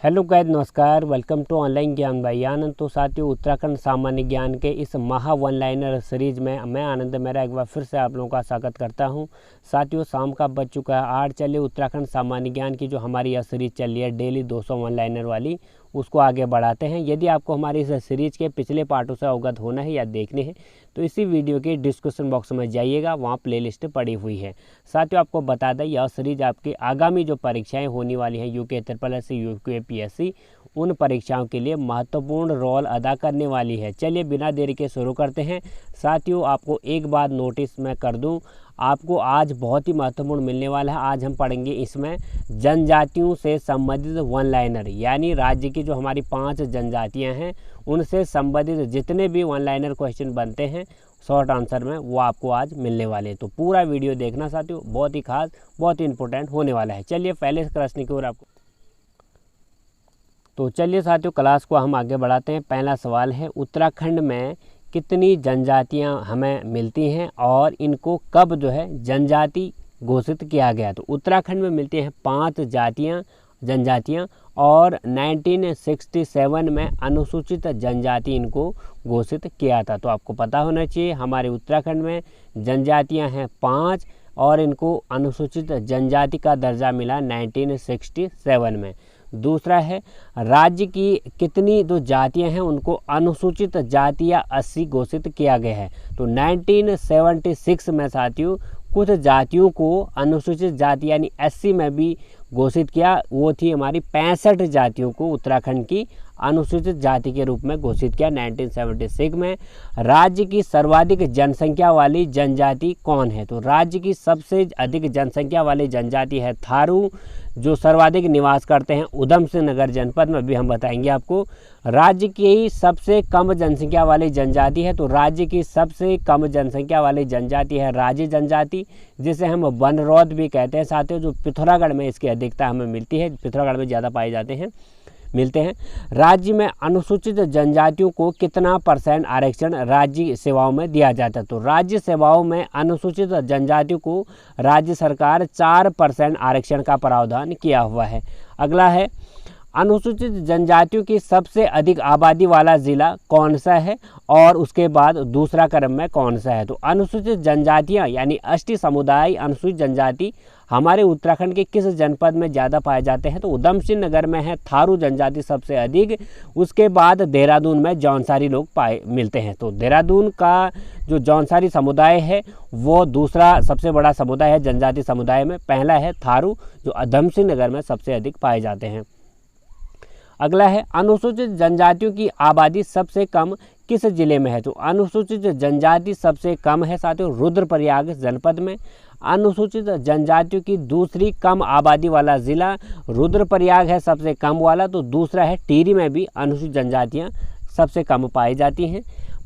Hello guys, नमस्कार। Welcome to online ज्ञान by आनंद। तो साथियों, उत्तराखंड सामान्य ज्ञान के इस महा वन लाइनर सीरीज में मैं आनंद मेरा एक बार फिर से आप लोगों का स्वागत करता हूं। साथियों, शाम का बज चुका है 8। चलिए उत्तराखंड सामान्य ज्ञान की जो हमारी यह सीरीज चल रही है डेली 200 वन लाइनर वाली, उसको आगे बढ़ाते हैं। यदि आपको हमारी इस सीरीज के पिछले पार्टों से अवगत होना है या देखने हैं तो इसी वीडियो के डिस्क्रिप्शन बॉक्स में जाइएगा, वहाँ प्लेलिस्ट पड़ी हुई है। साथियों, आपको बता दें यह सीरीज आपकी आगामी जो परीक्षाएं होने वाली हैं यूके SSS UPSC, उन परीक्षाओं के लिए महत्वपूर्ण रोल अदा करने वाली है। चलिए बिना देरी के शुरू करते हैं। साथियों, आपको एक बात नोटिस मैं कर दूं, आपको आज बहुत ही महत्वपूर्ण मिलने वाला है। आज हम पढ़ेंगे इसमें जनजातियों से संबंधित वन लाइनर, यानी राज्य की जो हमारी 5 जनजातियां हैं उनसे संबंधित जितने भी वन लाइनर क्वेश्चन बनते हैं शॉर्ट आंसर में, वो आपको आज मिलने वाले हैं। तो पूरा वीडियो देखना साथियों, बहुत ही खास, बहुत ही इंपॉर्टेंट होने वाला है। चलिए पहले प्रश्न की ओर आपको, तो चलिए साथियों क्लास को हम आगे बढ़ाते हैं। पहला सवाल है, उत्तराखंड में कितनी जनजातियां हमें मिलती हैं और इनको कब जो है जनजाति घोषित किया गया? तो उत्तराखंड में मिलती हैं 5 जनजातियां और 1967 में अनुसूचित जनजाति इनको घोषित किया था। तो आपको पता होना चाहिए हमारे उत्तराखंड में जनजातियां हैं 5 और इनको अनुसूचित जनजाति का दर्जा मिला 1967 में। दूसरा है, राज्य की कितनी जो जातियां हैं उनको अनुसूचित जाति या 80 घोषित किया गया है? तो 1976 में साथियों कुछ जातियों को अनुसूचित जाति यानी 80 में भी घोषित किया। वो थी हमारी 65 जातियों को उत्तराखंड की अनुसूचित जाति के रूप में घोषित किया 1976 में। राज्य की सर्वाधिक जनसंख्या वाली जनजाति कौन है? तो राज्य की सबसे अधिक जनसंख्या वाली जनजाति है थारू, जो सर्वाधिक निवास करते हैं उधम सिंह नगर जनपद में, भी हम बताएंगे आपको। राज्य की सबसे कम जनसंख्या वाली जनजाति है, तो राज्य की सबसे कम जनसंख्या वाली जनजाति है राजे जनजाति, जिसे हम बनरौत भी कहते हैं साथियों, जो पिथौरागढ़ में इसकी अधिकता हमें मिलती है, पिथौरागढ़ में ज़्यादा पाए जाते हैं, मिलते हैं। राज्य में अनुसूचित जनजातियों को कितना % आरक्षण राज्य सेवाओं में दिया जाता है? तो राज्य सेवाओं में अनुसूचित जनजातियों को राज्य सरकार 4% आरक्षण का प्रावधान किया हुआ है। अगला है, अनुसूचित जनजातियों की सबसे अधिक आबादी वाला ज़िला कौन सा है और उसके बाद दूसरा क्रम में कौन सा है? तो अनुसूचित जनजातियां यानी एसटी समुदाय, अनुसूचित जनजाति हमारे उत्तराखंड के किस जनपद में ज़्यादा पाए जाते हैं? तो उधम सिंह नगर में है थारू जनजाति सबसे अधिक। उसके बाद देहरादून में जौनसारी लोग मिलते हैं। तो देहरादून का जो जौनसारी समुदाय है वो दूसरा सबसे बड़ा समुदाय है जनजाति समुदाय में। पहला है थारू, जो उधम सिंह नगर में सबसे अधिक पाए जाते हैं। अगला है, अनुसूचित जनजातियों की आबादी सबसे कम किस जिले में है? तो अनुसूचित जनजाति सबसे कम है साथियों रुद्रप्रयाग जनपद में। अनुसूचित जनजातियों की दूसरी कम आबादी वाला जिला रुद्रप्रयाग है सबसे कम वाला। तो दूसरा है टिहरी में भी अनुसूचित जनजातियां सबसे कम पाई जाती हैं।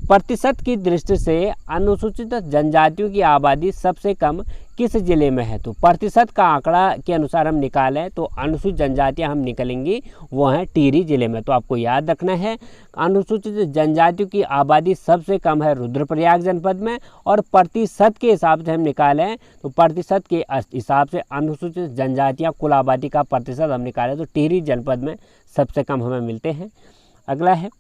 प्रतिशत की दृष्टि से अनुसूचित जनजातियों की आबादी सबसे कम किस जिले में है? तो प्रतिशत का आंकड़ा के अनुसार हम निकालें तो अनुसूचित जनजातियां हम निकलेंगी वो हैं टिहरी जिले में। तो आपको याद रखना है अनुसूचित जनजातियों की आबादी सबसे कम है रुद्रप्रयाग जनपद में, और प्रतिशत के हिसाब से हम निकालें तो प्रतिशत के हिसाब से अनुसूचित जनजातियां कुल आबादी का प्रतिशत हम निकालें तो टिहरी जनपद में सबसे कम हमें मिलते हैं। अगला है,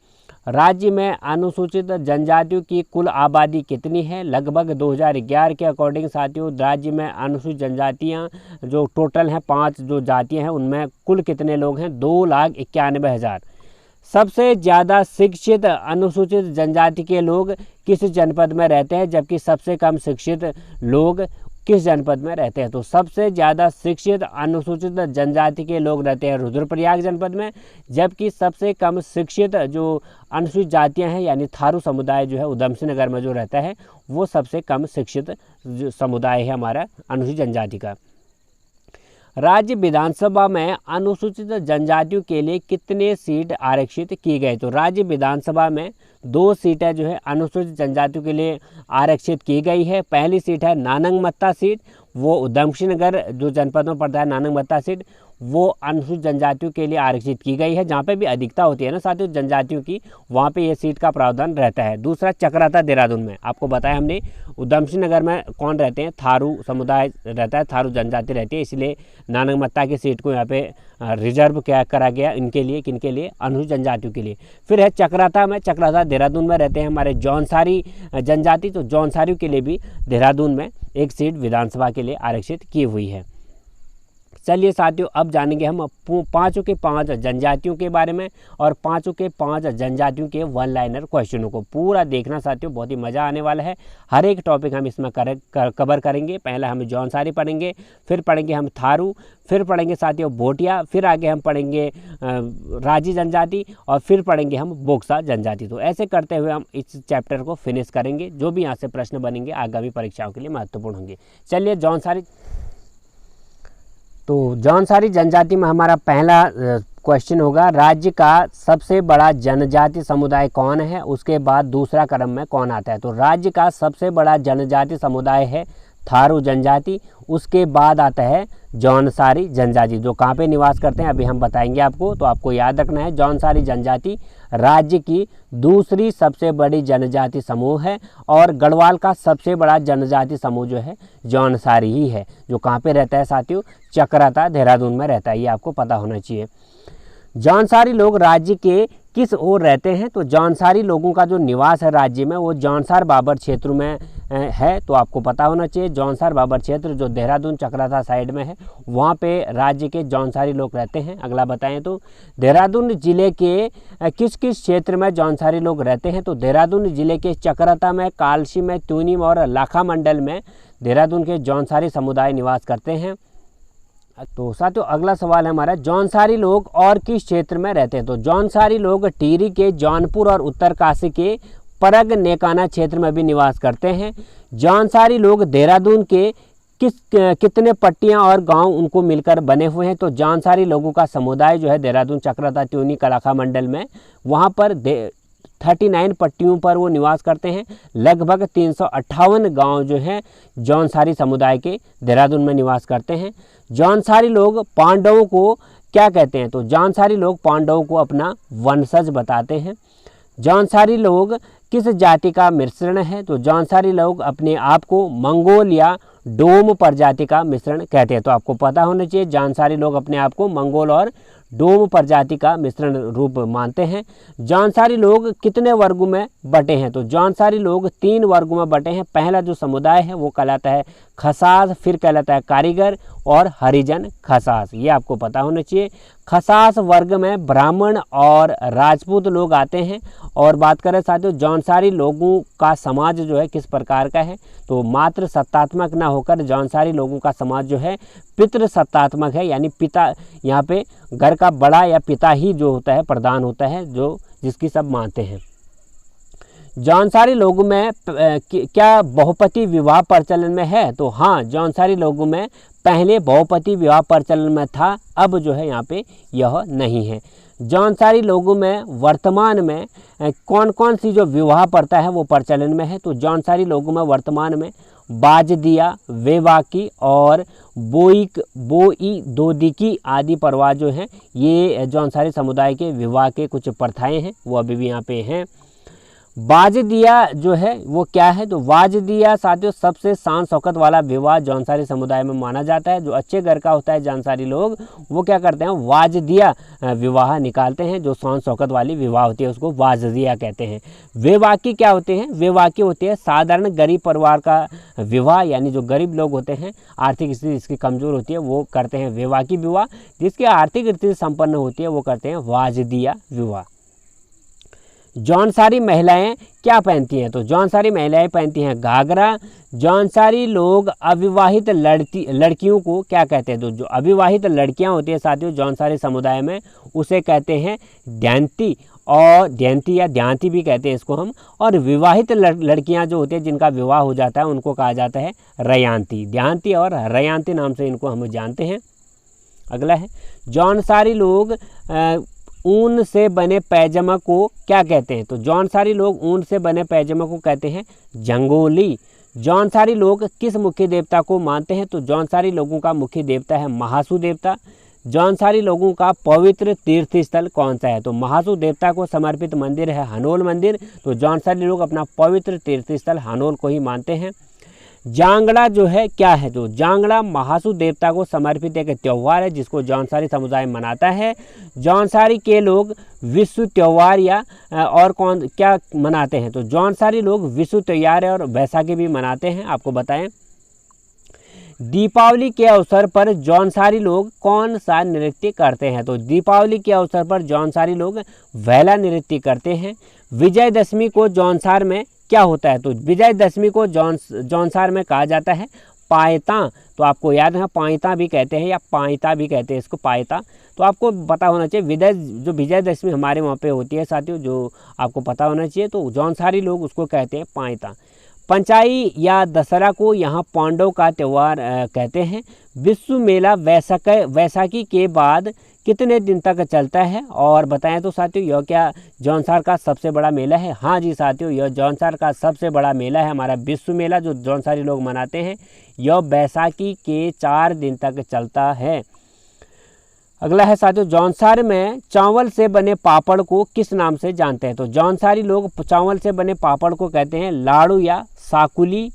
राज्य में अनुसूचित जनजातियों की कुल आबादी कितनी है? लगभग 2011 के अकॉर्डिंग साथियों राज्य में अनुसूचित जनजातियां जो टोटल हैं 5 जो जातियां हैं उनमें कुल कितने लोग हैं? 2,91,000। सबसे ज़्यादा शिक्षित अनुसूचित जनजाति के लोग किस जनपद में रहते हैं, जबकि सबसे कम शिक्षित लोग किस जनपद में रहते हैं? तो सबसे ज़्यादा शिक्षित अनुसूचित जनजाति के लोग रहते हैं रुद्रप्रयाग जनपद में, जबकि सबसे कम शिक्षित जो अनुसूचित जातियां हैं यानी थारू समुदाय जो है उधम सिंह नगर में जो रहता है वो सबसे कम शिक्षित जो समुदाय है हमारा अनुसूचित जनजाति का। राज्य विधानसभा में अनुसूचित जनजातियों के लिए कितने सीट आरक्षित की गई? तो राज्य विधानसभा में 2 सीटें जो है अनुसूचित जनजातियों के लिए आरक्षित की गई है। पहली सीट है नानंग मत्ता सीट, वो उधम सिंह नगर जो जनपद में पड़ता है नानंग मत्ता सीट, वो अनुसूचित जनजातियों के लिए आरक्षित की गई है। जहाँ पे भी अधिकता होती है ना साथियों जनजातियों की, वहाँ पे ये सीट का प्रावधान रहता है। दूसरा चक्राता देहरादून में, आपको बताया हमने उधम सिंह नगर में कौन रहते हैं, थारू समुदाय रहता है, थारू जनजाति रहती है, इसलिए नानकमत्ता की सीट को यहाँ पे रिजर्व क्या करा गया इनके लिए, किनके लिए, अनुसूचित जनजातियों के लिए। फिर है चक्राता में, चक्राता देहरादून में रहते हैं हमारे जौनसारी जनजाति, तो जौनसारियों के लिए भी देहरादून में एक सीट विधानसभा के लिए आरक्षित की हुई है। चलिए साथियों, अब जानेंगे हम पाँचों के 5 जनजातियों के बारे में और पाँचों के 5 जनजातियों के वन लाइनर क्वेश्चनों को पूरा देखना साथियों, बहुत ही मज़ा आने वाला है। हर एक टॉपिक हम इसमें कवर करेंगे। पहला हम जौनसारी पढ़ेंगे, फिर पढ़ेंगे हम थारू, फिर पढ़ेंगे साथियों भोटिया, फिर आगे हम पढ़ेंगे राजी जनजाति और फिर पढ़ेंगे हम बोक्सा जनजाति। तो ऐसे करते हुए हम इस चैप्टर को फिनिश करेंगे। जो भी यहाँ से प्रश्न बनेंगे आगामी परीक्षाओं के लिए महत्वपूर्ण होंगे। चलिए जौनसारी, तो जौनसारी जनजाति में हमारा पहला क्वेश्चन होगा, राज्य का सबसे बड़ा जनजाति समुदाय कौन है। उसके बाद दूसरा क्रम में कौन आता है। तो राज्य का सबसे बड़ा जनजाति समुदाय है थारू जनजाति, उसके बाद आता है जौनसारी जनजाति, जो कहाँ पे निवास करते हैं अभी हम बताएंगे आपको। तो आपको याद रखना है जौनसारी जनजाति राज्य की दूसरी सबसे बड़ी जनजाति समूह है और गढ़वाल का सबसे बड़ा जनजाति समूह जो है जौनसारी ही है, जो कहाँ पे रहता है साथियों, चक्राता देहरादून में रहता है, ये आपको पता होना चाहिए। जौनसारी लोग राज्य के किस ओर रहते हैं। तो जौनसारी लोगों का जो निवास है राज्य में वो जौनसार बाबर क्षेत्र में है, तो आपको पता होना चाहिए जौनसार बाबर क्षेत्र जो देहरादून चक्राता साइड में है, वहाँ पे राज्य के जौनसारी लोग रहते हैं। अगला बताएं तो देहरादून जिले के किस किस क्षेत्र में जौनसारी लोग रहते हैं। तो देहरादून जिले के चक्राता में, कालसी में, तूनीम और लाखा मंडल में देहरादून के जौनसारी समुदाय निवास करते हैं। तो साथियों अगला सवाल है हमारा, जौनसारी लोग और किस क्षेत्र में रहते हैं। तो जौनसारी लोग टिहरी के, जौनपुर और उत्तरकाशी के परग नेकाना क्षेत्र में भी निवास करते हैं। जौनसारी लोग देहरादून के कितने पट्टियां और गांव उनको मिलकर बने हुए हैं। तो जौनसारी लोगों का समुदाय जो है देहरादून चक्राता त्यूनी कलाखा मंडल में, वहाँ पर 39 पट्टियों पर वो निवास करते हैं। लगभग 358 गांव जो हैं जौनसारी समुदाय के देहरादून में निवास करते हैं। जौनसारी लोग पांडवों को क्या कहते हैं। तो जौनसारी लोग पांडवों को अपना वंशज बताते हैं। जौनसारी लोग किस जाति का मिश्रण है। तो जौनसारी लोग अपने आप को मंगोल या डोम प्रजाति का मिश्रण कहते हैं। तो आपको पता होना चाहिए जौनसारी लोग अपने आप को मंगोल और डोम प्रजाति का मिश्रण रूप मानते हैं। जौनसारी लोग कितने वर्गों में बटे हैं। तो जौनसारी लोग 3 वर्गों में बटे हैं। पहला जो समुदाय है वो कहलाता है खसास, फिर कहलाता है कारीगर और हरिजन खसास, ये आपको पता होना चाहिए। खसास वर्ग में ब्राह्मण और राजपूत लोग आते हैं। और बात करें साथियों जौनसारी लोगों का समाज जो है किस प्रकार का है। तो मात्र सत्तात्मक ना होकर जौनसारी लोगों का समाज जो है पितृ सत्तात्मक है, यानी पिता, यहाँ पे घर का बड़ा या पिता ही जो होता है प्रधान होता है, जो जिसकी सब मानते हैं। जौनसारी लोगों में क्या बहुपति विवाह प्रचलन में है। तो हाँ, जौनसारी लोगों में पहले बहुपति विवाह प्रचलन में था, अब जो है यहाँ पे यह नहीं है। जौनसारी लोगों में वर्तमान में कौन कौन सी जो विवाह प्रथा है वो प्रचलन में है। तो जौनसारी लोगों में वर्तमान में बाजदिया, वेवाकी और बोई दोदिकी आदि प्रवाह जो हैं, ये जौनसारी समुदाय के विवाह के कुछ प्रथाएं हैं, वो अभी भी यहाँ पे हैं। बाजदिया जो है वो क्या है। तो बाजदिया साथियों सबसे शान शौकत वाला विवाह जौनसारी समुदाय में माना जाता है। जो अच्छे घर का होता है जौनसारी लोग वो क्या करते हैं, वाजदिया विवाह निकालते हैं। जो शान शौकत वाली विवाह होती है उसको वाजदिया कहते हैं। वेवाकी क्या होते हैं। वेवाकी होते हैं साधारण गरीब परिवार का विवाह, यानी जो गरीब लोग होते हैं, आर्थिक स्थिति इसकी कमज़ोर होती है, वो करते हैं वेवाकी विवाह। जिसकी आर्थिक स्थिति संपन्न होती है वो करते हैं वाजदिया विवाह। जौनसारी महिलाएं क्या पहनती हैं। तो जौनसारी महिलाएं पहनती हैं घाघरा। जौनसारी लोग अविवाहित लड़कियों को क्या कहते हैं। तो जो अविवाहित लड़कियां होती हैं साथियों जौनसारी समुदाय में, उसे कहते हैं ध्यांती, और ध्यांती या ध्यांती भी कहते हैं इसको हम। और विवाहित लड़कियां जो होती हैं जिनका विवाह हो जाता है उनको कहा जाता है रयांती। ध्यांती और रयांती नाम से इनको हम जानते हैं। अगला है जौनसारी लोग ऊन से बने पैजामा को क्या कहते हैं। तो जौनसारी लोग ऊन से बने पैजामा को कहते हैं जंगोली। जौनसारी लोग किस मुख्य देवता को मानते हैं। तो जौनसारी लोगों का मुख्य देवता है महासू देवता। जौनसारी लोगों का पवित्र तीर्थ स्थल कौन सा है? तो महासू देवता को समर्पित मंदिर है हनोल मंदिर। तो जौनसारी लोग अपना पवित्र तीर्थ स्थल हनोल को ही मानते हैं। जांगड़ा जो है क्या है? तो जांगड़ा महासू देवता को समर्पित एक त्यौहार है जिसको जौनसारी समुदाय मनाता है। जौनसारी के लोग विश्व त्यौहार या और कौन क्या मनाते हैं? तो जौनसारी लोग विश्व त्यौहार और बैसाखी भी मनाते हैं। आपको बताएं, दीपावली के अवसर पर जौनसारी लोग कौन सा नृत्य करते हैं? तो दीपावली के अवसर पर जौनसारी लोग वैला नृत्य करते हैं। विजयदशमी को जौनसार में क्या होता है? तो विजयदशमी को जौनसार में कहा जाता है पायता। तो आपको याद है पायता भी कहते हैं या पायता भी कहते हैं इसको, पायता। तो आपको पता होना चाहिए जो विजयदशमी हमारे वहाँ पे होती है साथियों, जो आपको पता होना चाहिए। तो जौनसारी लोग उसको कहते हैं पायता। पंचाई या दशहरा को यहाँ पांडव का त्यौहार कहते हैं। विश्व मेला वैसाखी के बाद कितने दिन तक चलता है? और बताएं तो साथियों, यह क्या जौनसार का सबसे बड़ा मेला है? हाँ जी साथियों, यह जौनसार का सबसे बड़ा मेला है हमारा विश्व मेला जो जौनसारी लोग मनाते हैं। यह बैसाखी के 4 दिन तक चलता है। अगला है साथियों, जौनसार में चावल से बने पापड़ को किस नाम से जानते हैं? तो जौनसारी लोग चावल से बने पापड़ को कहते हैं लाड़ू या साकुली।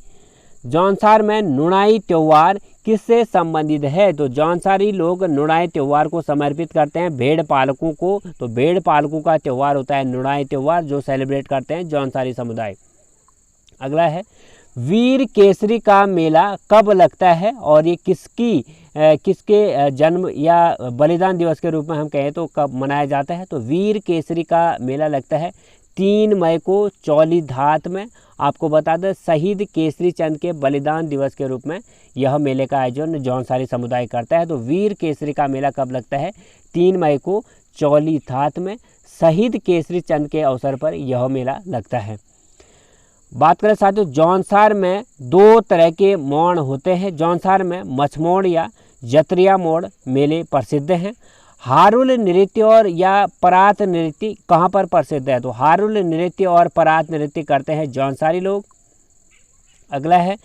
जौनसार में नुणाई त्यौहार किससे संबंधित है? तो जौनसारी लोग नुणाई त्यौहार को समर्पित करते हैं भेड़ पालकों को। तो भेड़ पालकों का त्यौहार होता है नुणाई त्यौहार जो सेलिब्रेट करते हैं जौनसारी समुदाय। अगला है, वीर केसरी का मेला कब लगता है और ये किसके जन्म या बलिदान दिवस के रूप में हम कहें तो कब मनाया जाता है? तो वीर केसरी का मेला लगता है 3 मई को चौलीधात में। आपको बता दें शहीद केसरी चंद के बलिदान दिवस के रूप में यह मेले का आयोजन जौनसारी समुदाय करता है। तो वीर केसरी का मेला कब लगता है? 3 मई को चौलीधात में शहीद केसरी चंद के अवसर पर यह मेला लगता है। बात करें साथियों, जौनसार में 2 तरह के मोड़ होते हैं। जौनसार में मछमोड़ या जतरिया मोड़ मेले प्रसिद्ध हैं। हारुल नृत्य और या परात नृत्य कहाँ पर प्रसिद्ध है? तो हारुल नृत्य और परात नृत्य करते हैं जौनसारी लोग। अगला है,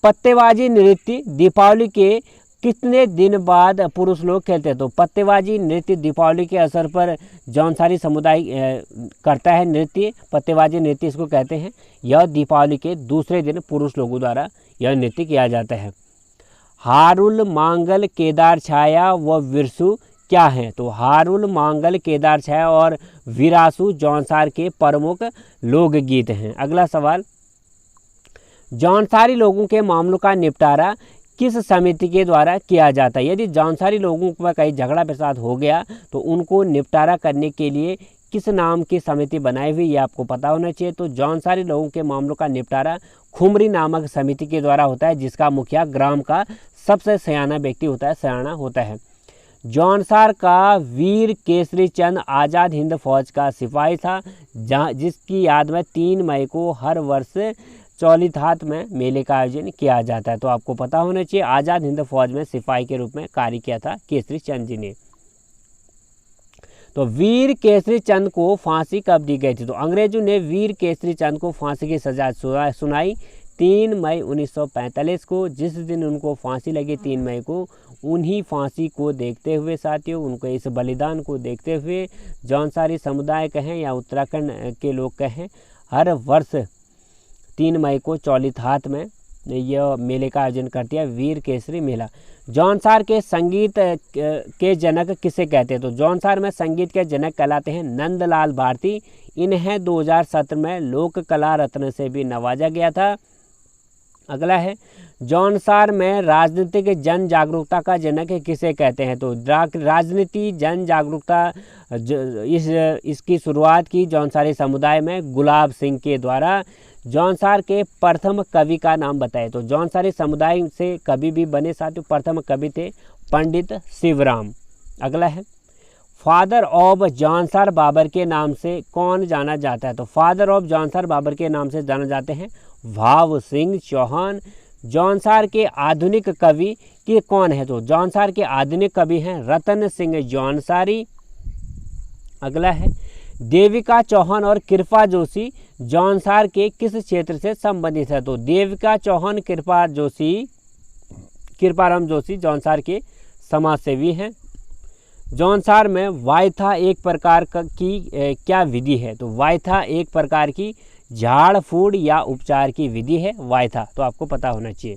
पत्तेबाजी नृत्य दीपावली के कितने दिन बाद पुरुष लोग खेलते हैं? तो पत्तेबाजी नृत्य दीपावली के अवसर पर जौनसारी समुदाय करता है नृत्य। पत्तेबाजी नृत्य इसको कहते हैं। यह दीपावली के दूसरे दिन पुरुष लोगों द्वारा यह नृत्य किया जाता है। हारुल मांगल केदार छाया व विरसु क्या है? तो हारुल मांगल केदार छाया और विरासु जौनसार के प्रमुख लोकगीत हैं। अगला सवाल, जौनसारी लोगों के मामलों का निपटारा किस समिति के द्वारा किया जाता है? यदि जौनसारी लोगों पर कहीं झगड़ा फसाद हो गया तो उनको निपटारा करने के लिए किस नाम की समिति बनाई हुई ये आपको पता होना चाहिए। तो जौनसारी लोगों के मामलों का निपटारा खुमरी नामक समिति के द्वारा होता है जिसका मुखिया ग्राम का सबसे सयाना व्यक्ति होता है, सयाना होता है। जौनसार का वीर केसरी चंद आज़ाद हिंद फौज का सिपाही था जिसकी याद में 3 मई को हर वर्ष चौलीधात में मेले का आयोजन किया जाता है। तो आपको पता होना चाहिए आज़ाद हिंद फौज में सिपाही के रूप में कार्य किया था केसरी चंद जी ने। तो वीर केसरी चंद को फांसी कब दी गई थी? तो अंग्रेजों ने वीर केसरी चंद को फांसी की सजा सुनाई 3 मई 1945 को। जिस दिन उनको फांसी लगी 3 मई को, उन्हीं फांसी को देखते हुए साथियों, उनको इस बलिदान को देखते हुए जौनसारी समुदाय कहें या उत्तराखंड के लोग कहें, हर वर्ष 3 मई को चौलीधात में यह मेले का आयोजन करती है वीर केसरी मेला। जौनसार के संगीत के जनक किसे कहते हैं? तो जौनसार में संगीत के जनक कहलाते हैं नंदलाल भारती। इन्हें 2017 में लोक कला रत्न से भी नवाजा गया था। अगला है, जौनसार में राजनीतिक जन जागरूकता का जनक किसे कहते हैं? तो राजनीति जन जागरूकता इसकी शुरुआत की जौनसारी समुदाय में गुलाब सिंह के द्वारा। जौनसार के प्रथम कवि का नाम बताए। तो जौनसारी समुदाय से कवि भी बने साथियों, प्रथम कवि थे पंडित शिवराम। अगला है, फादर ऑफ जौनसार बाबर के नाम से कौन जाना जाता है? तो फादर ऑफ जौनसार बाबर के नाम से जाना जाते हैं भाव सिंह चौहान। जौनसार के आधुनिक कवि के कौन है? तो जौनसार के आधुनिक कवि हैं रतन सिंह जौनसारी। अगला है, देविका चौहान और कृपा जोशी जौनसार के किस क्षेत्र से संबंधित है? तो देविका चौहान कृपाराम जोशी जौनसार के समाज सेवी हैं। जौनसार में वायथा एक प्रकार की क्या विधि है? तो वायथा एक प्रकार की झाड़ फूड या उपचार की विधि है वायथा, तो आपको पता होना चाहिए।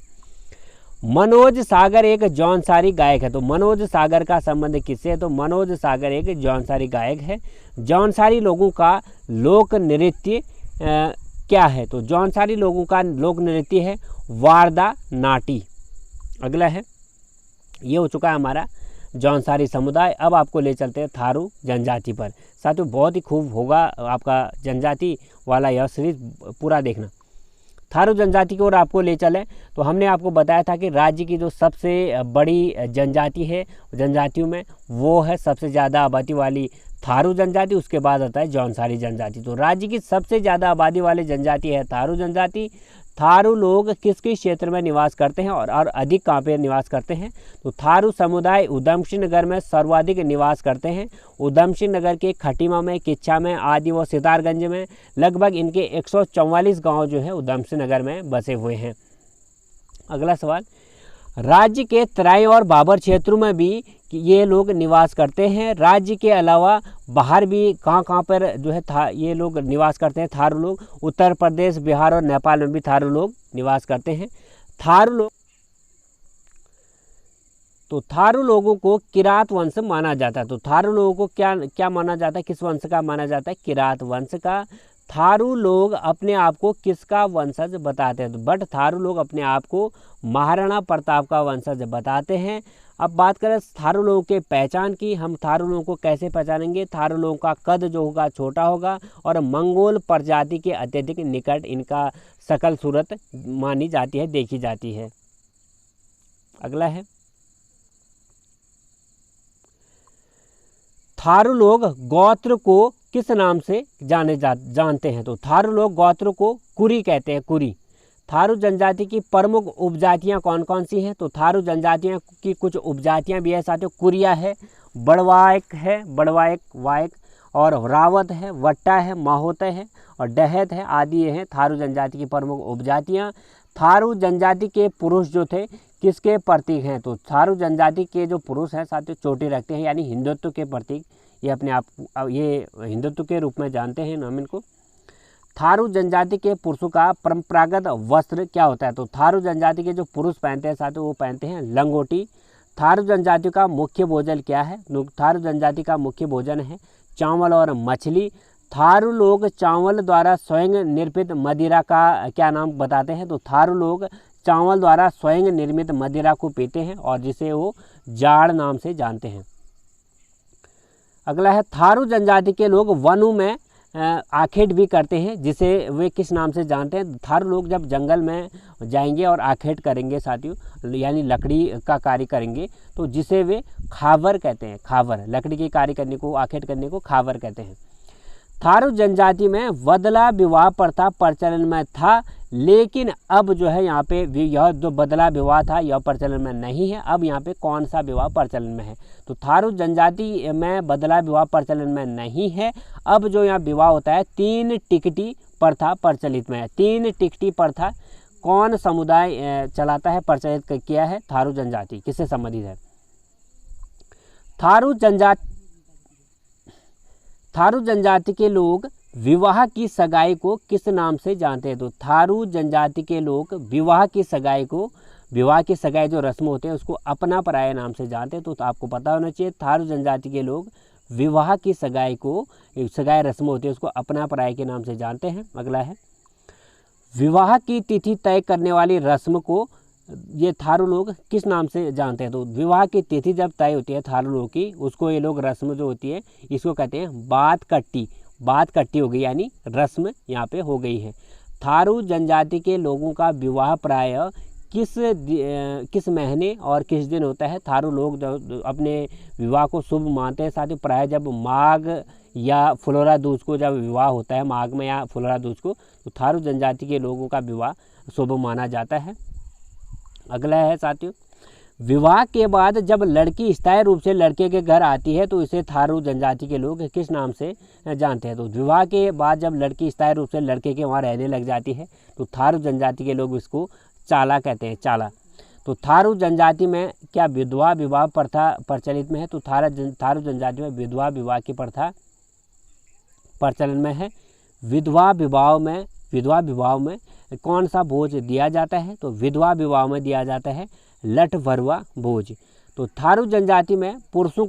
मनोज सागर एक जौनसारी गायक है। तो मनोज सागर का संबंध किससे है? तो मनोज सागर एक जौनसारी गायक है। जौनसारी लोगों का लोक नृत्य क्या है? तो जौनसारी लोगों का लोक नृत्य है वारदा नाटी। अगला है, ये हो चुका है हमारा जौनसारी समुदाय। अब आपको ले चलते हैं थारू जनजाति पर। साथियों बहुत ही खूब होगा आपका जनजाति वाला यह सीरीज पूरा देखना। थारू जनजाति की ओर आपको ले चले तो हमने आपको बताया था कि राज्य की जो सबसे बड़ी जनजाति है जनजातियों में वो है सबसे ज़्यादा आबादी वाली थारू जनजाति, उसके बाद आता है जौनसारी जनजाति। तो राज्य की सबसे ज़्यादा आबादी वाली जनजाति है थारू जनजाति। थारू लोग किस किस क्षेत्र में निवास करते हैं और अधिक कहाँ पे निवास करते हैं? तो थारू समुदाय उधमसिंह नगर में सर्वाधिक निवास करते हैं। उधमसिंह नगर के खटीमा में, किच्छा में आदि व सितारगंज में लगभग इनके 144 गांव जो है उधमसिंह नगर में बसे हुए हैं। अगला सवाल, राज्य के तराई और बाबर क्षेत्रों में भी ये लोग निवास करते हैं। राज्य के अलावा बाहर भी कहाँ पर जो है ये लोग निवास करते हैं थारू लोग? उत्तर प्रदेश, बिहार और नेपाल में भी थारू लोग निवास करते हैं। थारू लोग, तो थारू लोगों को किरात वंश माना जाता है। तो थारू लोगों को क्या माना जाता है? किस वंश का माना जाता है? किरात वंश का। थारू लोग अपने आप को किसका वंशज बताते हैं? तो बट थारू लोग अपने आप को महाराणा प्रताप का वंशज बताते हैं। अब बात करें थारू लोगों के पहचान की, हम थारू लोगों को कैसे पहचानेंगे? थारू लोगों का कद जो होगा छोटा होगा और मंगोल प्रजाति के अत्यधिक निकट इनका शकल सूरत मानी जाती है, देखी जाती है। अगला है, थारू लोग गोत्र को किस नाम से जानते हैं? तो थारू लोग गोत्र को कुरी कहते हैं, कुरी। थारू जनजाति की प्रमुख उपजातियां कौन कौन सी हैं? तो थारू जनजातियों की कुछ उपजातियां भी है साथियों। कुरिया है, बड़वायक वायक और रावत है, वट्टा है, माहोते है और डहत है, आदि ये हैं थारू जनजाति की प्रमुख उपजातियां। थारू जनजाति के पुरुष जो थे किसके प्रतीक हैं? तो थारू जनजाति के जो पुरुष हैं साथियों चोटी रखते हैं, यानी हिंदुत्व के प्रतीक, ये अपने आप ये हिंदुत्व के रूप में जानते हैं हम इनको। थारू जनजाति के पुरुषों का परंपरागत वस्त्र क्या होता है? तो थारू जनजाति के जो पुरुष पहनते हैं साथियों वो पहनते हैं लंगोटी। थारू जनजाति का मुख्य भोजन क्या है? थारू जनजाति का मुख्य भोजन है चावल और मछली। थारू लोग चावल द्वारा स्वयं निर्मित मदिरा का क्या नाम बताते हैं? तो थारू लोग चावल द्वारा स्वयं निर्मित मदिरा को पीते हैं और जिसे वो जाड़ नाम से जानते हैं। अगला है, थारू जनजाति के लोग वनों में आखेट भी करते हैं, जिसे वे किस नाम से जानते हैं? थारू लोग जब जंगल में जाएंगे और आखेट करेंगे साथियों, यानी लकड़ी का कार्य करेंगे, तो जिसे वे खावर कहते हैं। खावर, लकड़ी की कार्य करने को, आखेट करने को खावर कहते हैं। थारू जनजाति में बदला विवाह प्रथा प्रचलन में था, लेकिन अब जो है यहाँ पे यह जो बदला विवाह था यह प्रचलन में नहीं है। अब यहाँ पे कौन सा विवाह प्रचलन में है? तो थारू जनजाति में बदला विवाह प्रचलन में नहीं है। अब जो यहाँ विवाह होता है 3 टिकटी प्रथा प्रचलित में है। 3 टिकटी प्रथा कौन समुदाय चलाता है, प्रचलित किया है? थारू जनजाति। किससे संबंधित है? थारू जनजाति के लोग विवाह की सगाई को किस नाम से जानते हैं? तो थारू जनजाति के लोग विवाह की सगाई जो रस्म होते हैं उसको अपना पराया नाम से जानते हैं। तो आपको पता होना चाहिए थारू जनजाति के लोग विवाह की सगाई रस्म होती है उसको अपना पराया के नाम से जानते हैं। अगला है, विवाह की तिथि तय करने वाली रस्म को ये थारू लोग किस नाम से जानते हैं? तो विवाह की तिथि जब तय होती है थारू लोग की, उसको ये लोग रस्म जो होती है इसको कहते हैं बात कट्टी हो गई, यानी रस्म यहाँ पे हो गई है। थारू जनजाति के लोगों का विवाह प्राय किस महीने और किस दिन होता है? थारू लोग जब अपने विवाह को शुभ मानते हैं साथियों, प्राय जब माघ या फुलोरा दूज को जब विवाह होता है, माघ में या फुलोरा दूज को, तो थारू जनजाति के लोगों का विवाह शुभ माना जाता है। अगला है साथियों, विवाह के बाद जब लड़की स्थायी रूप से लड़के के घर आती है तो इसे थारू जनजाति के लोग किस नाम से जानते हैं? तो विवाह के बाद जब लड़की स्थायी रूप से लड़के के वहाँ रहने लग जाती है तो थारू जनजाति के लोग इसको चाला कहते हैं, चाला। तो थारू जनजाति में क्या विधवा विवाह प्रथा प्रचलित में है? तो थारू जनजाति में विधवा विवाह की प्रथा प्रचलन में है। विधवा विवाह में कौन सा भोज दिया जाता है? तो विधवा विवाह में दिया जाता है लठ भरुआ भोज। तो थारू जनजाति में पुरुषों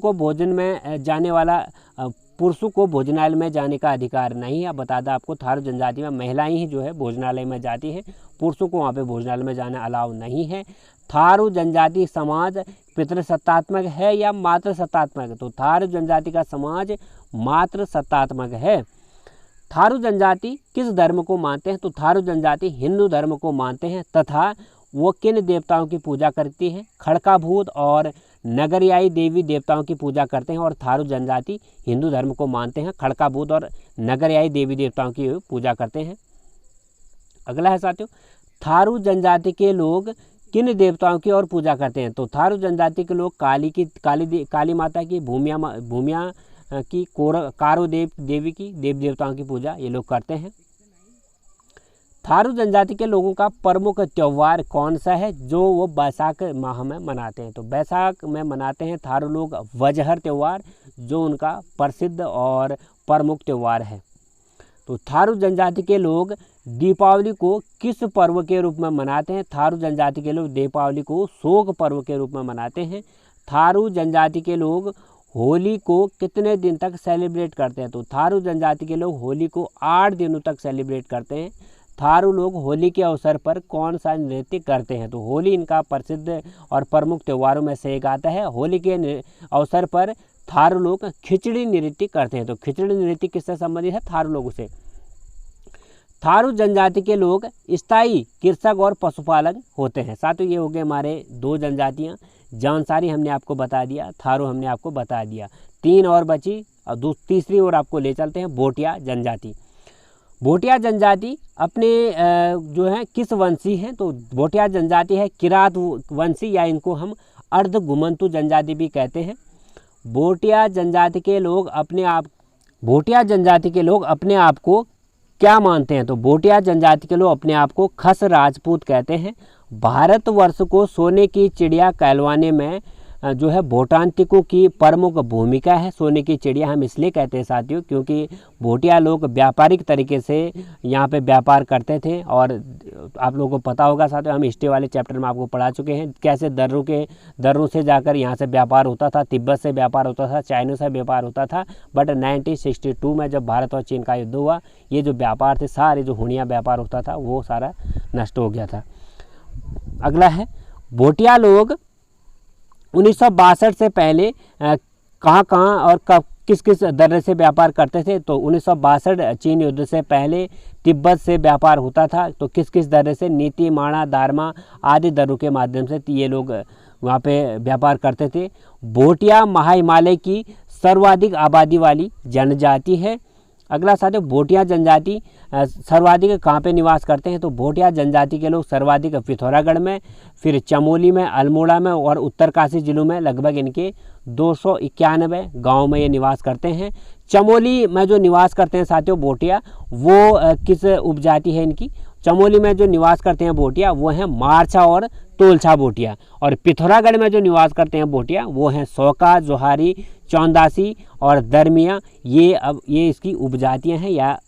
को भोजनालय में जाने का अधिकार नहीं है। अब बता दें आपको, थारू जनजाति में महिलाएं ही जो है भोजनालय में जाती हैं, पुरुषों को वहाँ पे भोजनालय में जाना अलाउ नहीं है। थारू जनजाति समाज पितृसत्तात्मक है या मातृ सत्तात्मक है? तो थारू जनजाति का समाज मातृ सत्तात्मक है। थारू जनजाति किस धर्म को मानते हैं? तो थारू जनजाति हिंदू धर्म को मानते हैं तथा वो किन देवताओं की पूजा करती है? खड़का भूत और नगरियाई देवी देवताओं की पूजा करते हैं। और थारू जनजाति हिंदू धर्म को मानते हैं, खड़का भूत और नगरियाई देवी देवताओं की पूजा करते हैं। अगला है साथियों, थारू जनजाति के लोग किन देवताओं की और पूजा करते हैं? तो थारू जनजाति के लोग काली माता की, भूमिया की, कारो देवी की, देव देवताओं की पूजा ये लोग करते हैं। थारू जनजाति के लोगों का प्रमुख त्यौहार कौन सा है जो वो बैसाख माह में मनाते हैं? तो बैसाख में मनाते हैं थारू लोग वजहर त्यौहार, जो उनका प्रसिद्ध और प्रमुख त्यौहार है। तो थारू जनजाति के लोग दीपावली को किस पर्व के रूप में मनाते हैं? थारू जनजाति के लोग दीपावली को शोक पर्व के रूप में मनाते हैं। थारू जनजाति के लोग होली को कितने दिन तक सेलिब्रेट करते हैं? तो थारू जनजाति के लोग होली को 8 दिनों तक सेलिब्रेट करते हैं। थारू लोग होली के अवसर पर कौन सा नृत्य करते हैं? तो होली इनका प्रसिद्ध और प्रमुख त्योहारों में से एक आता है। होली के अवसर पर थारू लोग खिचड़ी नृत्य करते हैं। तो खिचड़ी नृत्य किससे संबंधित है? थारू लोगों से। थारू जनजाति के लोग स्थायी कृषक और पशुपालक होते हैं। साथियों, ये हो गए हमारे 2 जनजातियाँ। जौनसारी हमने आपको बता दिया, थारू हमने आपको बता दिया, 3 और बची। और तीसरी ओर आपको ले चलते हैं, भोटिया जनजाति। भोटिया जनजाति अपने जो है किस वंशी हैं? तो भोटिया जनजाति है किरात वंशी, या इनको हम अर्ध घुमंतु जनजाति भी कहते हैं। भोटिया जनजाति के लोग अपने आप को क्या मानते हैं? तो भोटिया जनजाति के लोग अपने आप को खस राजपूत कहते हैं। भारतवर्ष को सोने की चिड़िया कहलवाने में जो है भोटांतिकों की प्रमुख भूमिका है। सोने की चिड़िया हम इसलिए कहते हैं साथियों, क्योंकि भोटिया लोग व्यापारिक तरीके से यहाँ पे व्यापार करते थे। और आप लोगों को पता होगा साथियों, हम हिस्ट्री वाले चैप्टर में आपको पढ़ा चुके हैं कैसे दर्रों से जाकर यहाँ से व्यापार होता था, तिब्बत से व्यापार होता था, चाइना से व्यापार होता था। बट 1962 में जब भारत और चीन का युद्ध हुआ, ये जो व्यापार थे सारे, जो हुनिया व्यापार होता था, वो सारा नष्ट हो गया था। अगला है, भोटिया लोग 1962 से पहले कहाँ और कब किस दर्रे से व्यापार करते थे? तो 1962 चीन युद्ध से पहले तिब्बत से व्यापार होता था। तो किस दर्रे से? नीति, माणा, दारमा आदि दर्रों के माध्यम से ये लोग वहाँ पे व्यापार करते थे। भोटिया महाहिमालय की सर्वाधिक आबादी वाली जनजाति है। अगला साथियों, भोटिया जनजाति सर्वाधिक कहाँ पे निवास करते हैं? तो भोटिया जनजाति के लोग सर्वाधिक पिथौरागढ़ में, फिर चमोली में, अल्मोड़ा में और उत्तरकाशी जिलों में लगभग इनके 291 गाँव में ये निवास करते हैं। चमोली में जो निवास करते हैं साथियों भोटिया, वो किस उपजाति है इनकी? चमोली में जो निवास करते हैं भोटिया वो हैं मारछा और तोलछा भोटिया। और पिथौरागढ़ में जो निवास करते हैं भोटिया वो हैं सौका, जोहारी, चौंदासी और दरमिया। ये इसकी उपजातियां हैं, या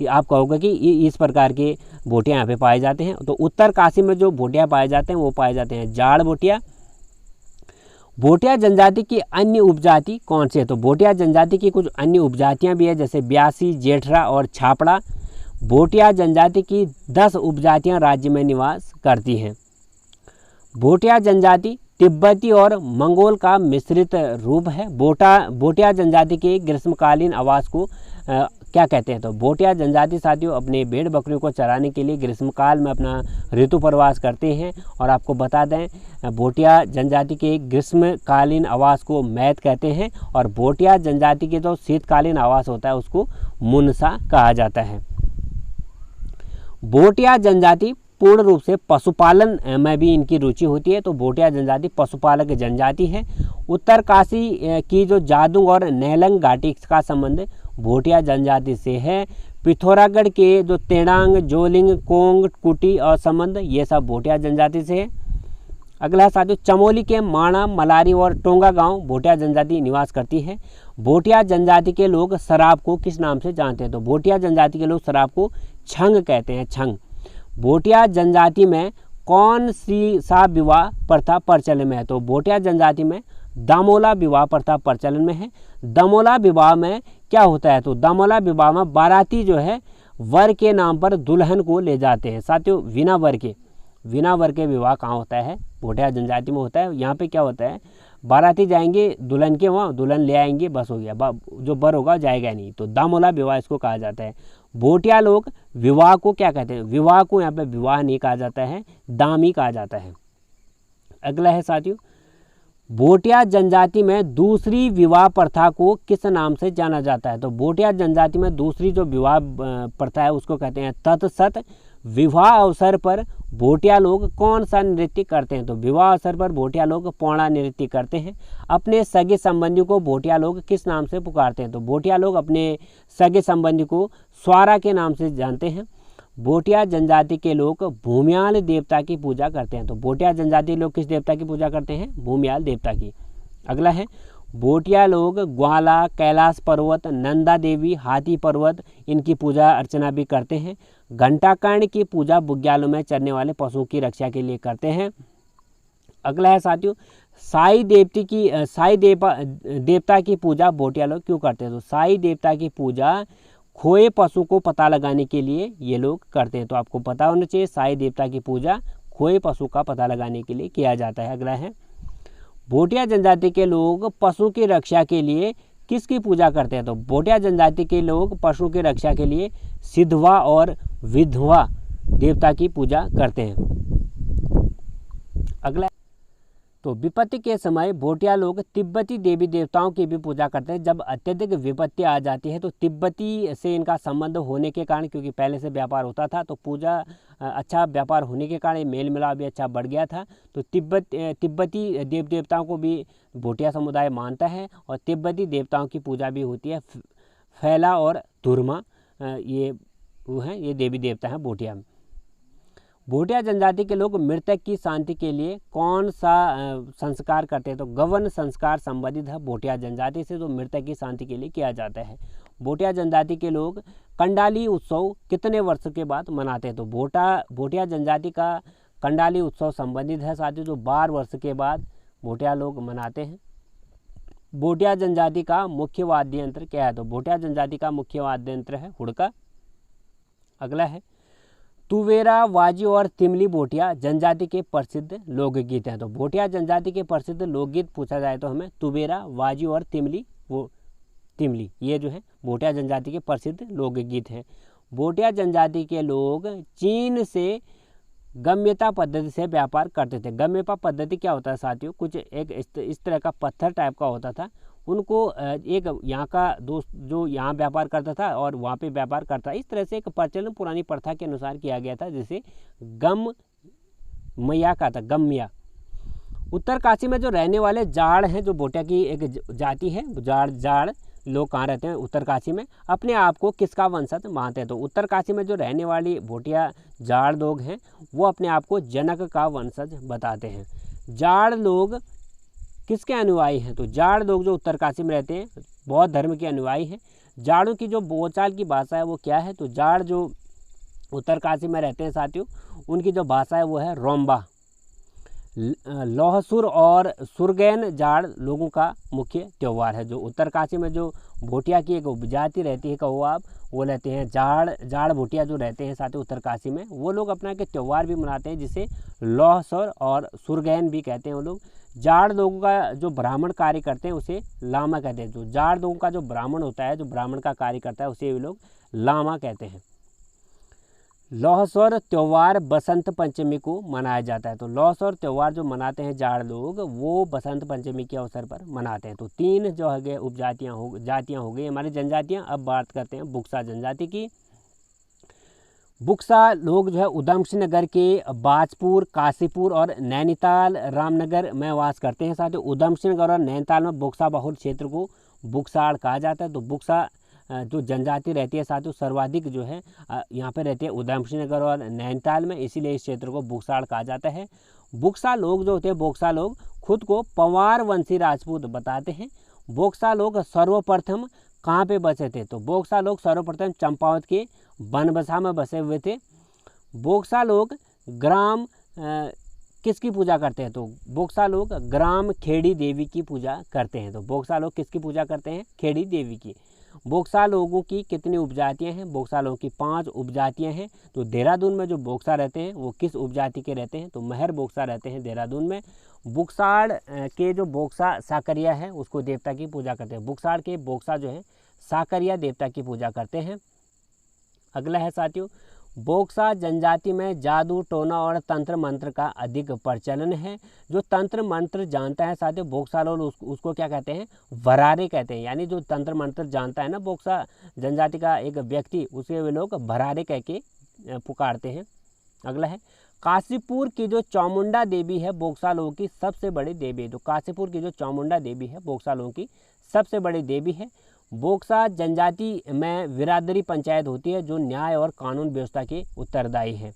आप कहोगे कि इस प्रकार के भोटिया यहाँ पे पाए जाते हैं। तो उत्तरकाशी में जो भोटिया पाए जाते हैं वो पाए जाते हैं जाड़ भोटिया। भोटिया जनजाति की अन्य उपजाति कौन सी है? तो भोटिया जनजाति की कुछ अन्य उपजातियां भी है, जैसे ब्यासी, जेठरा और छापड़ा। भोटिया जनजाति की 10 उपजातियां राज्य में निवास करती हैं। भोटिया जनजाति तिब्बती और मंगोल का मिश्रित रूप है। भोटिया जनजाति के ग्रीष्मकालीन आवास को क्या कहते हैं? तो भोटिया जनजाति साथियों अपने भेड़ बकरियों को चराने के लिए ग्रीष्मकाल में अपना ऋतु प्रवास करते हैं। और आपको बता दें, भोटिया जनजाति के ग्रीष्मकालीन आवास को मैत कहते हैं, और भोटिया जनजाति के जो शीतकालीन आवास होता है उसको मुनसा कहा जाता है। भोटिया जनजाति पूर्ण रूप से पशुपालन में भी इनकी रुचि होती है। तो भोटिया जनजाति पशुपालक जनजाति है। उत्तरकाशी की जो जादू और नेहलंग घाटी का संबंध भोटिया जनजाति से है। पिथौरागढ़ के जो तेड़ांग, जोलिंग, कोंग, कुटी और संबंध ये सब भोटिया जनजाति से है। अगला है साथियों, चमोली के माणा, मलारी और टोंगा गांव भोटिया जनजाति निवास करती है। भोटिया जनजाति के लोग शराब को किस नाम से जानते हैं? तो भोटिया जनजाति के लोग शराब को छंग कहते हैं, छंग। भोटिया जनजाति में कौन सी सा विवाह प्रथा प्रचलन में है? तो भोटिया जनजाति में दामोला विवाह प्रथा प्रचलन में है। दामोला विवाह में क्या होता है? तो दामोला विवाह में बाराती जो है वर के नाम पर दुल्हन को ले जाते हैं। साथियों, बिना वर के विवाह कहाँ होता है? भोटिया जनजाति में होता है। यहाँ पे क्या होता है, बाराती जाएंगे दुल्हन के वहाँ, दुल्हन ले आएंगे, बस हो गया, जो बर होगा जाएगा नहीं। तो दामोला विवाह इसको कहा जाता है। भोटिया लोग विवाह को क्या कहते हैं? विवाह को यहाँ पे विवाह नहीं कहा जाता है, दामी कहा जाता है। अगला है साथियों, भोटिया जनजाति में दूसरी विवाह प्रथा को किस नाम से जाना जाता है? तो भोटिया जनजाति में दूसरी जो विवाह प्रथा है उसको कहते हैं तत्सत। विवाह अवसर पर भोटिया लोग कौन सा नृत्य करते हैं? तो विवाह अवसर पर भोटिया लोग पौड़ा नृत्य करते हैं। अपने सगे संबंधी को भोटिया लोग किस नाम से पुकारते हैं? तो भोटिया लोग अपने सगे संबंधी को स्वारा के नाम से जानते हैं। भोटिया जनजाति के लोग भूमियाल देवता की पूजा करते हैं। तो भोटिया जनजाति लोग किस देवता की पूजा करते हैं? भूमियाल देवता की। अगला है, भोटिया लोग ग्वाला, कैलाश पर्वत, नंदा देवी, हाथी पर्वत इनकी पूजा अर्चना भी करते हैं। घंटाकर्ण की पूजा बुग्यालों में चरने वाले पशुओं की रक्षा के लिए करते हैं। अगला है साथियों, साई देवता की पूजा भोटिया लोग क्यों करते हैं? तो साई देवता की पूजा खोए पशु को पता लगाने के लिए ये लोग करते हैं। तो आपको पता होना चाहिए, साई देवता की पूजा खोए पशु का पता लगाने के लिए किया जाता है। अगला है, भोटिया जनजाति के लोग पशु की रक्षा के लिए किसकी पूजा करते हैं? तो भोटिया जनजाति के लोग पशु की रक्षा के लिए सिद्धवा और विधवा देवता की पूजा करते हैं। अगला, तो विपत्ति के समय भोटिया लोग तिब्बती देवी देवताओं की भी पूजा करते हैं। जब अत्यधिक विपत्ति आ जाती है तो तिब्बती से इनका संबंध होने के कारण, क्योंकि पहले से व्यापार होता था तो पूजा अच्छा व्यापार होने के कारण मेल मिलाप भी अच्छा बढ़ गया था। तो तिब्बती देव देवताओं को भी भोटिया समुदाय मानता है और तिब्बती देवताओं की पूजा भी होती है। फैला और धुरमा ये वो हैं, ये देवी देवता हैं भोटिया में। भोटिया जनजाति के लोग मृतक की शांति के लिए कौन सा संस्कार करते हैं? तो गवन संस्कार संबंधित है भोटिया जनजाति से, जो मृतक की शांति के लिए किया जाता है। भोटिया जनजाति के लोग कंडाली उत्सव कितने वर्ष के बाद मनाते हैं? तो भोटिया जनजाति का कंडाली उत्सव संबंधित है साथियों, जो 12 वर्ष के बाद भोटिया लोग मनाते हैं। भोटिया जनजाति का मुख्य वाद्य यंत्र क्या है? तो भोटिया जनजाति का मुख्य वाद्य यंत्र है हुड़का। अगला है, तुवेरा, वाजी और तिमली भोटिया जनजाति के प्रसिद्ध लोकगीत हैं। तो भोटिया जनजाति के प्रसिद्ध लोकगीत पूछा जाए तो हमें तुवेरा, वाजी और तिमली ये जो है भोटिया जनजाति के प्रसिद्ध लोकगीत हैं। भोटिया जनजाति के लोग चीन से गम्यता पद्धति से व्यापार करते थे। गम्यता पद्धति क्या होता है साथियों? कुछ एक इस तरह का पत्थर टाइप का होता था। उनको एक यहाँ का दोस्त जो यहाँ व्यापार करता था और वहाँ पे व्यापार करता, इस तरह से एक प्रचलन पुरानी प्रथा के अनुसार किया गया था, जिसे गमया का था, गम्या। उत्तरकाशी में जो रहने वाले जाड़ हैं, जो भोटिया की एक जाति है, जाड़ लोग कहाँ रहते हैं? उत्तरकाशी में। अपने आप को किसका वंशज मानते हैं? तो उत्तरकाशी में जो रहने वाली भोटिया जाड़ लोग हैं वो अपने आप को जनक का वंशज बताते हैं। जाड़ लोग किसके अनुयायी हैं? तो जाड़ लोग जो उत्तरकाशी में रहते हैं बौद्ध धर्म के अनुयायी हैं। जाड़ों की जो बोलचाल की भाषा है वो क्या है? तो जाड़ जो उत्तरकाशी में रहते हैं साथियों, उनकी जो भाषा है वो है रोम्बा। लोहसुर और सुरगैन जाड़ लोगों का मुख्य त्यौहार है। जो उत्तरकाशी में जो भोटिया की एक उपजाति रहती है, कहो आप, वो रहते हैं जाड़ भोटिया जो रहते हैं साथियों उत्तरकाशी में, वो लोग अपना के त्यौहार भी मनाते हैं, जिसे लोहसुर और सुरगैन भी कहते हैं। वो लोग जाड़ लोगों का जो ब्राह्मण कार्य करते हैं उसे लामा कहते हैं। जो जाड़ लोगों का जो ब्राह्मण होता है, जो ब्राह्मण का कार्य करता है, उसे वे लोग लामा कहते हैं। लोहसुर त्यौहार बसंत पंचमी को मनाया जाता है। तो लोहसुर त्यौहार जो मनाते हैं जाड़ लोग, वो बसंत पंचमी के अवसर पर मनाते हैं। तो 3 जो है उपजातियाँ जातियाँ हो गई हमारी जनजातियाँ। अब बात करते हैं बुक्सा जनजाति की। बुक्सा लोग जो है उधमसिंह नगर के बाजपुर, काशीपुर और नैनीताल, रामनगर में वास करते हैं। साथ ही उधमसिंह नगर और नैनीताल में बुक्सा बहुल क्षेत्र को बुक्साड़ कहा जाता है। तो बुक्सा जो जनजाति रहती है साथियों सर्वाधिक जो है यहाँ पे रहती है उधमसिंह नगर और नैनीताल में, इसीलिए इस क्षेत्र को बुकसाड़ कहा जाता है। बुक्सा लोग जो होते हैं, बोक्सा लोग खुद को पंवार वंशी राजपूत बताते हैं। बोक्सा लोग सर्वप्रथम कहाँ पे बसे थे? तो बोक्सा लोग सर्वप्रथम चंपावत के बनबसा में बसे हुए थे। बोक्सा लोग ग्राम किसकी पूजा करते हैं? तो बोक्सा लोग ग्राम खेड़ी देवी की पूजा करते हैं। तो बोक्सा लोग किसकी पूजा करते हैं? खेड़ी देवी की। बोक्सा लोगों की कितनी उपजातियां हैं? बोक्सा लोगों की 5 उपजातियां हैं। तो देहरादून में जो बोक्सा रहते हैं वो किस उपजाति के रहते हैं? तो महर बोक्सा रहते हैं देहरादून में। बुकसाड़ के जो बोक्सा साकरिया है उसको देवता की पूजा करते हैं। बुकसाड़ के बोक्सा जो है साकरिया देवता की पूजा करते हैं। अगला है साथियों, बोक्सा जनजाति में जादू टोना और तंत्र मंत्र का अधिक प्रचलन है। जो तंत्र मंत्र जानता है साथियों बोक्सा लोग उसको क्या कहते हैं? भरारे कहते हैं। यानी जो तंत्र मंत्र जानता है ना बोक्सा जनजाति का एक व्यक्ति, उसे वे लोग भरारे कह के पुकारते हैं। अगला है, काशीपुर की जो चामुंडा देवी है बोक्सा लोगों की सबसे बड़ी देवी है। तो काशीपुर की जो चामुंडा देवी है बोक्सा लोगों की सबसे बड़ी देवी है। बोक्सा जनजाति में बिरादरी पंचायत होती है जो न्याय और कानून व्यवस्था की उत्तरदायी है।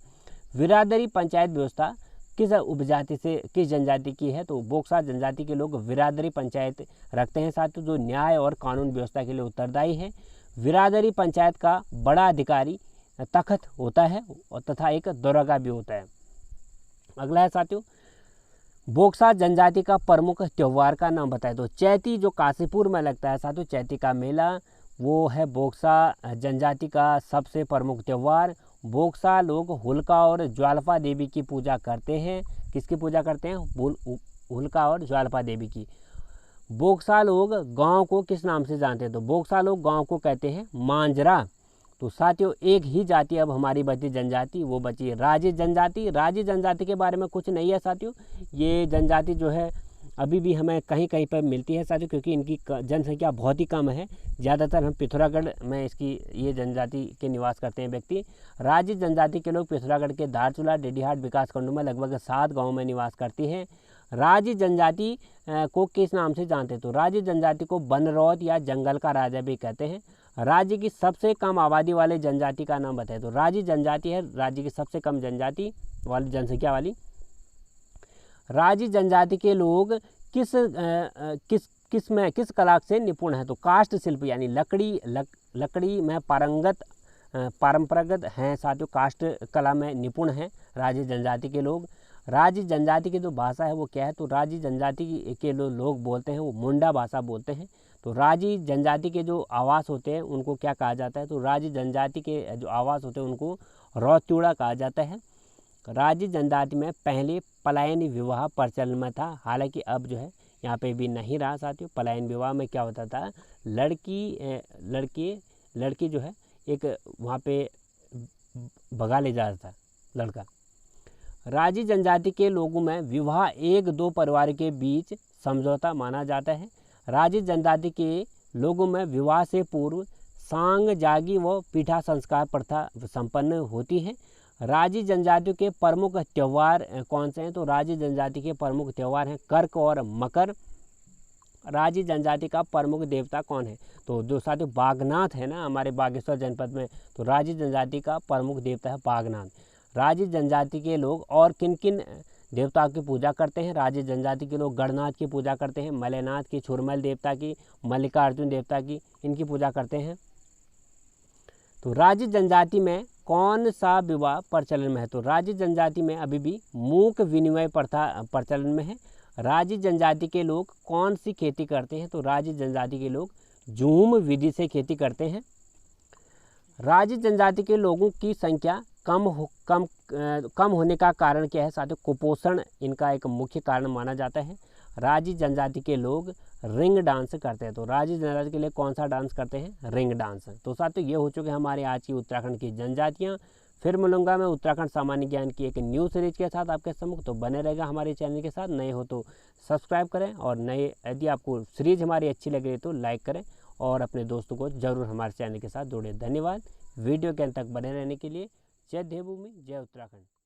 बिरादरी पंचायत व्यवस्था किस उपजाति से, किस जनजाति की है? तो बोक्सा जनजाति के लोग बिरादरी पंचायत रखते हैं साथियों जो न्याय और कानून व्यवस्था के लिए उत्तरदायी है। बिरादरी पंचायत का बड़ा अधिकारी तखत होता है और तथा एक दरोगा भी होता है। अगला है साथियों, बोक्सा जनजाति का प्रमुख त्यौहार का नाम बताएं। तो चैती जो काशीपुर में लगता है साथियों, चैती का मेला, वो है बोक्सा जनजाति का सबसे प्रमुख त्यौहार। बोक्सा लोग हुल्का और ज्वालपा देवी की पूजा करते हैं। किसकी पूजा करते हैं? हुल्का और ज्वालपा देवी की। बोक्सा लोग गांव को किस नाम से जानते हैं? तो बोक्सा लोग गांव को कहते हैं मांजरा। तो साथियों एक ही जाति अब हमारी बची जनजाति, वो बची राजी जनजाति। राजी जनजाति के बारे में कुछ नहीं है साथियों। ये जनजाति जो है अभी भी हमें कहीं कहीं पर मिलती है साथियों, क्योंकि इनकी जनसंख्या बहुत ही कम है। ज़्यादातर हम पिथौरागढ़ में इसकी ये जनजाति के निवास करते हैं व्यक्ति। राजी जनजाति के लोग पिथौरागढ़ के धारचूला डेडीहाट विकासखंडों में लगभग 7 गाँव में निवास करती है। राजी जनजाति को किस नाम से जानते हैं? तो राजी जनजाति को बनरौत या जंगल का राजा भी कहते हैं। राज्य की सबसे कम आबादी वाले जनजाति का नाम बताएं। तो राजी जनजाति है राज्य की सबसे कम जनजाति वाली जनसंख्या वाली। राजी जनजाति के लोग किस कला से निपुण है? तो काष्ठ शिल्प यानी लकड़ी में पारंपरागत हैं साथियों, काष्ठ कला में निपुण हैं राजी जनजाति के लोग। राजी जनजाति की जो भाषा है वो क्या है? तो राजी जनजाति के लोग बोलते हैं वो मुंडा भाषा बोलते हैं। तो राजी जनजाति के जो आवास होते हैं उनको क्या कहा जाता है? तो राजी जनजाति के जो आवास होते हैं उनको रौत्यूड़ा कहा जाता है। राजी जनजाति में पहले पलायन विवाह प्रचलन में था, हालांकि अब जो है यहाँ पे भी नहीं रहा साथियों। पलायन विवाह में क्या होता था? लड़की जो है एक वहाँ पे भगा ले जाता था लड़का। राजी जनजाति के लोगों में विवाह 1-2 परिवार के बीच समझौता माना जाता है। राजी जनजाति के लोगों में विवाह से पूर्व सांग जागी व पीठा संस्कार प्रथा संपन्न होती है। राजी जनजातियों के प्रमुख त्यौहार कौन से हैं? तो राजी जनजाति के प्रमुख त्यौहार हैं कर्क और मकर। राजी जनजाति का प्रमुख देवता कौन है? तो जो साथियों बागनाथ है ना हमारे बागेश्वर जनपद में, तो राजी जनजाति का प्रमुख देवता है बागनाथ। राजी जनजाति के लोग और किन किन देवताओं की पूजा करते हैं? राजी जनजाति के लोग गणनाथ की पूजा करते हैं, मलेनाथ की, छुरमल देवता की, मल्लिकार्जुन देवता की, इनकी पूजा करते हैं। तो राजी जनजाति में कौन सा विवाह प्रचलन में है? तो राजी जनजाति में अभी भी मूक विनिमय प्रथा प्रचलन में है। राजी जनजाति के लोग कौन सी खेती करते हैं? तो राजी जनजाति के लोग झूम विधि से खेती करते हैं। राजी जनजाति के लोगों की संख्या कम होने का कारण क्या है साथियों? कुपोषण इनका एक मुख्य कारण माना जाता है। राजी जनजाति के लोग रिंग डांस करते हैं। तो राजी जनजाति के लिए कौन सा डांस करते हैं? Ring dance. तो साथियों ये हो चुके हमारे आज की उत्तराखंड की जनजातियाँ। फिर मिलूंगा मैं उत्तराखंड सामान्य ज्ञान की एक न्यू सीरीज के साथ आपके सम्मुख। तो बने रहेगा हमारे चैनल के साथ। नए हो तो सब्सक्राइब करें और नए यदि आपको सीरीज हमारी अच्छी लगे तो लाइक करें और अपने दोस्तों को जरूर हमारे चैनल के साथ जोड़ें। धन्यवाद वीडियो के अंत तक बने रहने के लिए। जय देवभूमि, जय उत्तराखंड।